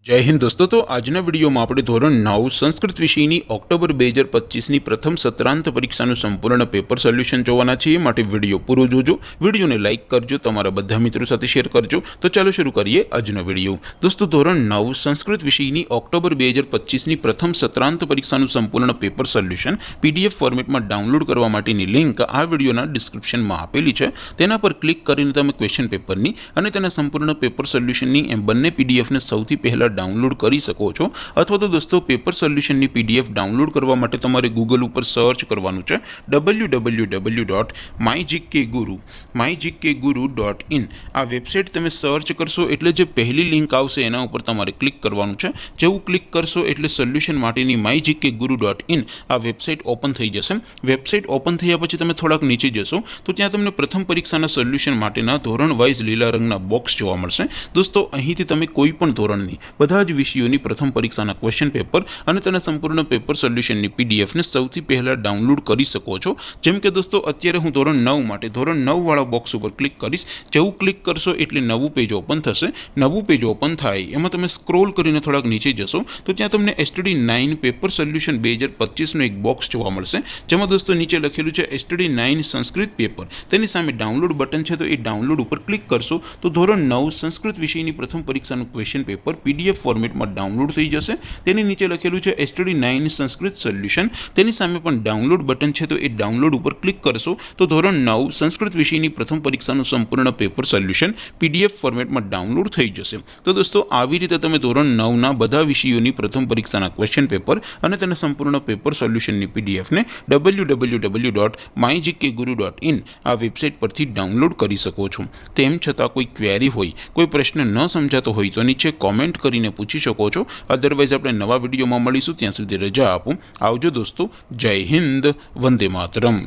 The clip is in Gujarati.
जय हिंद दोस्तों। तो आजना विडियो में આપણે ધોરણ 9 સંસ્કૃત વિષયની ઓક્ટોબર 2025ની પ્રથમ સત્રાંત પરીક્ષાનું સંપૂર્ણ પેપર સોલ્યુશન જોવાના છીએ। માટે વિડિયો પૂરો જોજો, વિડિયોને લાઈક કરજો, તમારા બધા મિત્રો સાથે શેર કરજો। તો ચાલો શરૂ કરીએ આજનો વિડિયો। દોસ્તો ધોરણ 9 સંસ્કૃત વિષયની ઓક્ટોબર 2025ની પ્રથમ સત્રાંત પરીક્ષાનું સંપૂર્ણ પેપર સોલ્યુશન પીડીએફ ફોર્મેટમાં ડાઉનલોડ કરવા માટેની લિંક આ વિડિયોના ડિસ્ક્રિપ્શનમાં આપેલી છે। તેના પર ક્લિક કરીને તમે ક્વેશ્ચન પેપરની અને તેના સંપૂર્ણ પેપર સોલ્યુશનની એમ બંને પીડીએફને સૌથી પહેલા डाउनलॉड कर सको छो। अथवा तो दोस्तों पेपर सोल्यूशन की पीडीएफ डाउनलॉड करवा माटे तमारे गूगल पर सर्च करवानुं छे www.mygkguru.in। आ वेबसाइट तमे सर्च करशो एटले जे पहली लिंक आवशे एना उपर तमारे क्लिक करवानुं छे। जेवुं क्लिक करशो एटले सोल्यूशन माटेनी mygkguru.in आ वेबसाइट ओपन थई जशे। वेबसाइट ओपन थया पछी तमे थोड़ाक नीचे जशो तो त्यां तमने प्रथम परीक्षाना सोल्यूशन माटेना धोरण वाइज लीला रंगना बॉक्स जोवा मळशे। दोस्तों અહીંથી તમે કોઈ પણ ધોરણની બધા જ વિષયોની પ્રથમ પરીક્ષાના ક્વેશ્ચન પેપર અને તેના સંપૂર્ણ પેપર સોલ્યુશનની પીડીએફને સૌથી પહેલા ડાઉનલોડ કરી શકો છો। જેમ કે દોસ્તો અત્યારે હું ધોરણ 9 માટે ધોરણ 9 વાળા બોક્સ ઉપર ક્લિક કરીશ। જેવું ક્લિક કરશો એટલે નવું પેજ ઓપન થશે। નવું પેજ ઓપન થાય એમાં તમે સ્ક્રોલ કરીને થોડાક નીચે જશો તો ત્યાં તમને STD9 પેપર સોલ્યુશન 2025નું એક બોક્સ જોવા મળશે। જેમાં દોસ્તો નીચે લખેલું છે STD9 સંસ્કૃત પેપર। તેની સામે ડાઉનલોડ બટન છે, તો એ ડાઉનલોડ ઉપર ક્લિક કરશો તો ધોરણ 9 સંસ્કૃત વિષયની પ્રથમ પરીક્ષાનું ક્વેશ્ચન પેપર पीडीएफ फॉर्मेट में डाउनलॉड थी जैसे। नीचे लखेलू है STD9 संस्कृत सोल्यूशन। सामे पण डाउनलॉड बटन है, तो ये डाउनलॉड पर क्लिक करशो तो धोरण 9 संस्कृत विषय की प्रथम परीक्षा संपूर्ण पेपर सोल्यूशन पीडीएफ फॉर्मेट में डाउनलॉड थी जैसे। तो दोस्तों આવી રીતે તમે ધોરણ 9 ના બધા વિષયોની પ્રથમ પરીક્ષાના ક્વેશ્ચન પેપર અને તેના સંપૂર્ણ પેપર સોલ્યુશનની પીડીએફને www.mygkguru.in આ વેબસાઇટ પરથી ડાઉનલોડ કરી શકો છો। તેમ છતાં કોઈ ક્વેરી હોય, કોઈ પ્રશ્ન ન સમજાતો હોય તો નીચે कॉमेंट કરીને પૂછી શકો છો। અધરવાઇઝ આપણે નવા વિડીયોમાં મળીશું, ત્યાં સુધી રજા આપો। આવજો દોસ્તો। જય હિન્દ, વંદે માતરમ।